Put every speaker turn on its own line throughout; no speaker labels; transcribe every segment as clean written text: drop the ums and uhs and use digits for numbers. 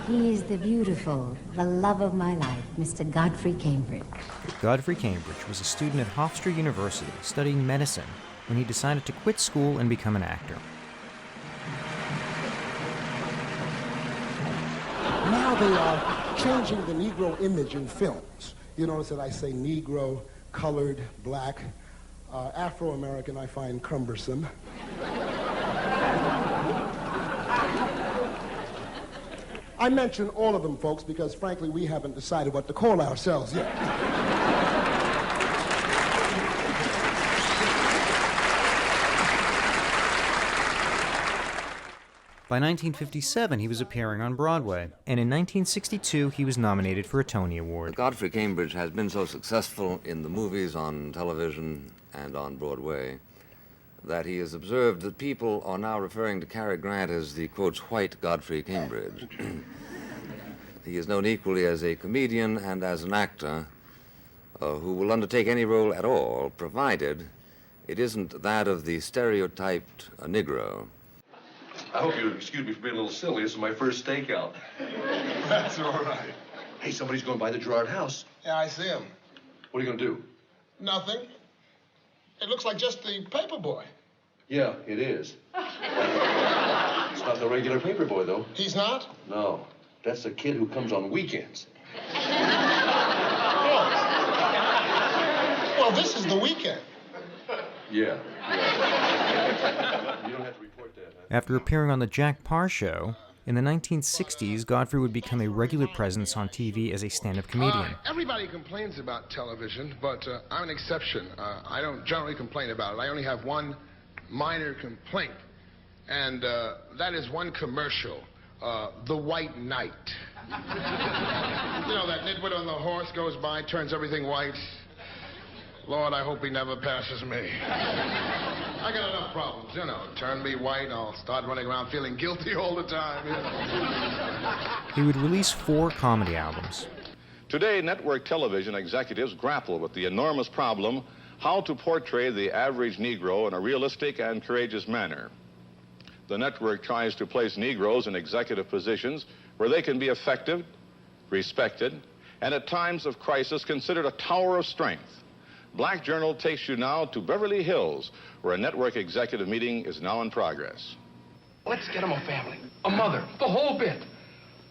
He is the beautiful, the love of my life, Mr. Godfrey Cambridge.
Godfrey Cambridge was a student at Hofstra University studying medicine when he decided to quit school and become an actor.
Now they are changing the Negro image in films. You notice that I say Negro, colored, black, Afro-American I find cumbersome. I mention all of them, folks, because frankly we haven't decided what to call ourselves yet.
By 1957, he was appearing on Broadway, and in 1962, he was nominated for a Tony Award.
Godfrey Cambridge has been so successful in the movies, on television, and on Broadway that he has observed that people are now referring to Cary Grant as the, quote, white Godfrey Cambridge. He is known equally as a comedian and as an actor who will undertake any role at all, provided it isn't that of the stereotyped Negro.
I hope you'll excuse me for being a little silly. This is my first stakeout.
That's all right.
Hey, somebody's going by the Gerard house.
Yeah, I see him.
What are you going to do?
Nothing. It looks like just the paper boy.
Yeah, it is. It's not the regular paper boy, though.
He's not?
No. That's the kid who comes on weekends.
Well, this is the weekend.
Yeah. You don't have to report that.
After appearing on The Jack Parr Show, in the 1960s, Godfrey would become a regular presence on TV as a stand-up comedian.
Everybody complains about television, but I'm an exception. I don't generally complain about it. I only have one minor complaint, and that is one commercial, The White Knight. You know, that nitwit on the horse goes by, turns everything white. Lord, I hope he never passes me. I got enough problems, you know. Turn me white, I'll start running around feeling guilty all the time. You know?
He would release 4 comedy albums.
Today, network television executives grapple with the enormous problem how to portray the average Negro in a realistic and courageous manner. The network tries to place Negroes in executive positions where they can be effective, respected, and at times of crisis considered a tower of strength. Black Journal takes you now to Beverly Hills, where a network executive meeting is now in progress.
Let's get him a family, a mother, the whole bit.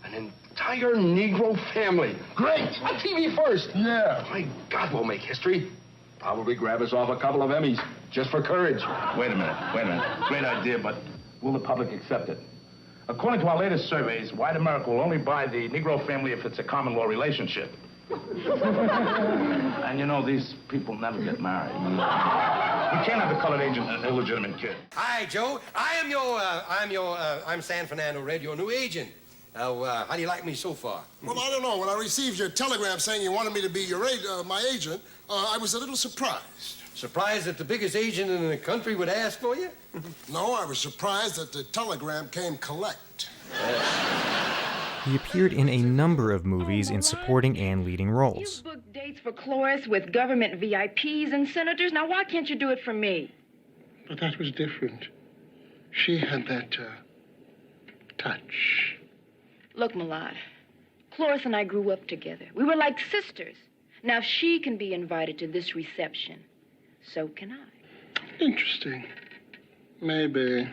An entire Negro family. Great! On TV first.
Yeah.
My God, we'll make history. Probably grab us off a couple of Emmys, just for courage.
Wait a minute. Great idea, but will the public accept it? According to our latest surveys, white America will only buy the Negro family if it's a common law relationship. And you know, these people never get married. We can't have a colored agent and an illegitimate kid.
Hi, Joe. I'm San Fernando Red, your new agent. How do you like me so far?
Well, I don't know. When I received your telegram saying you wanted me to be your my agent, I was a little surprised.
Surprised that the biggest agent in the country would ask for you?
No, I was surprised that the telegram came collect.
He appeared in a number of movies in supporting and leading roles.
You booked dates for Cloris with government VIPs and senators. Now, why can't you do it for me?
But that was different. She had that touch.
Look, Millard, Cloris and I grew up together. We were like sisters. Now, if she can be invited to this reception, so can I.
Interesting. Maybe.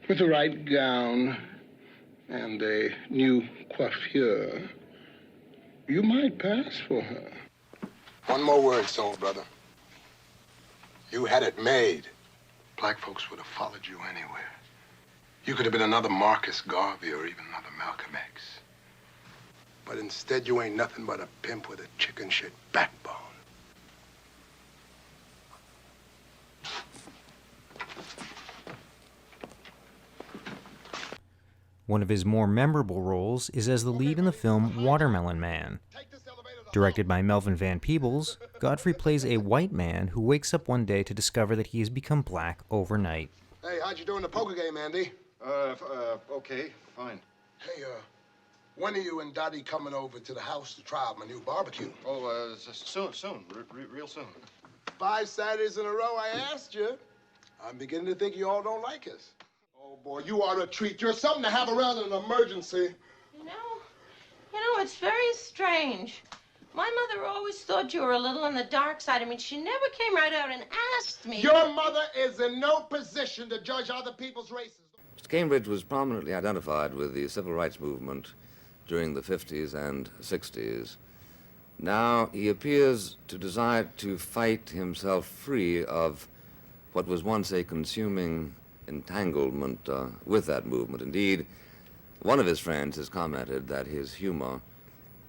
With the right gown and a new coiffure, you might pass for her. One more word, soul brother. You had it made. Black folks would have followed you anywhere. You could have been another Marcus Garvey or even another Malcolm X. But instead, you ain't nothing but a pimp with a chicken shit backbone.
One of his more memorable roles is as the lead in the film Watermelon Man. Directed by Melvin Van Peebles, Godfrey plays a white man who wakes up one day to discover that he has become black overnight.
Hey, how'd you do in the poker game, Andy?
Okay, fine.
Hey, when are you and Dottie coming over to the house to try out my new barbecue?
Oh, soon, real soon.
5 Saturdays in a row, I asked you. I'm beginning to think you all don't like us. Oh, boy, you are a treat. You're something to have around in an emergency.
You know, it's very strange. My mother always thought you were a little on the dark side. I mean, she never came right out and asked me.
Your mother is in no position to judge other people's races.
Mr. Cambridge was prominently identified with the civil rights movement during the 50s and 60s. Now he appears to desire to fight himself free of what was once a consuming entanglement with that movement. Indeed, one of his friends has commented that his humor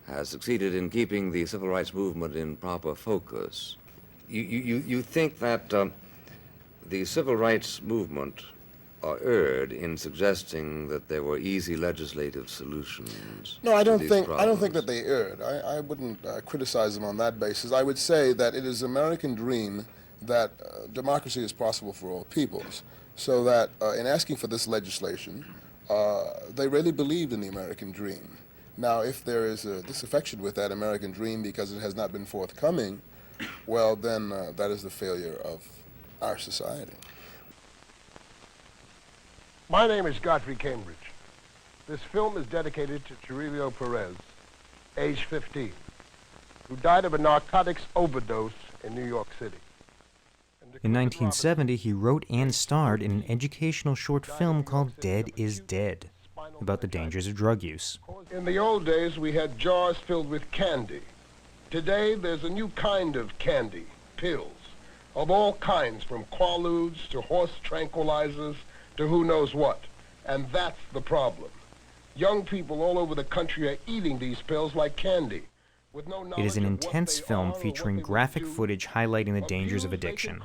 has succeeded in keeping the civil rights movement in proper focus. You think that the civil rights movement erred in suggesting that there were easy legislative solutions?
No, I don't
to these
think
problems?
that they erred. I wouldn't criticize them on that basis. I would say that it is an American dream that democracy is possible for all peoples. So that in asking for this legislation, they really believed in the American dream. Now, if there is a disaffection with that American dream because it has not been forthcoming, well, then that is the failure of our society.
My name is Godfrey Cambridge. This film is dedicated to Chirilio Perez, age 15, who died of a narcotics overdose in New York City.
In 1970, he wrote and starred in an educational short film called Dead is Dead, about the dangers of drug use.
In the old days, we had jars filled with candy. Today, there's a new kind of candy, pills, of all kinds, from Quaaludes to horse tranquilizers to who knows what. And that's the problem. Young people all over the country are eating these pills like candy.
It is an intense film featuring graphic footage highlighting the dangers of addiction.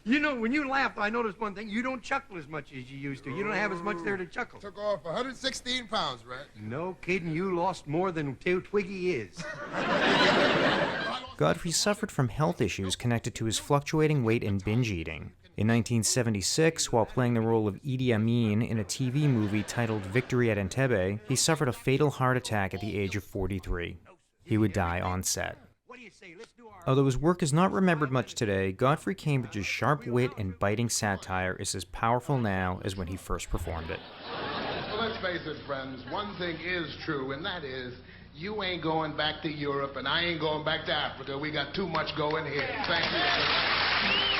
You know, when you laugh, I noticed one thing. You don't chuckle as much as you used to. You don't have as much there to chuckle.
Took off 116 pounds, right?
No kidding. You lost more than Twiggy is.
Godfrey suffered from health issues connected to his fluctuating weight and binge eating. In 1976, while playing the role of Idi Amin in a TV movie titled Victory at Entebbe, he suffered a fatal heart attack at the age of 43. He would die on set. Although his work is not remembered much today, Godfrey Cambridge's sharp wit and biting satire is as powerful now as when he first performed it.
Well, let's face it, friends, one thing is true, and that is, you ain't going back to Europe, and I ain't going back to Africa. We got too much going here. Thank you.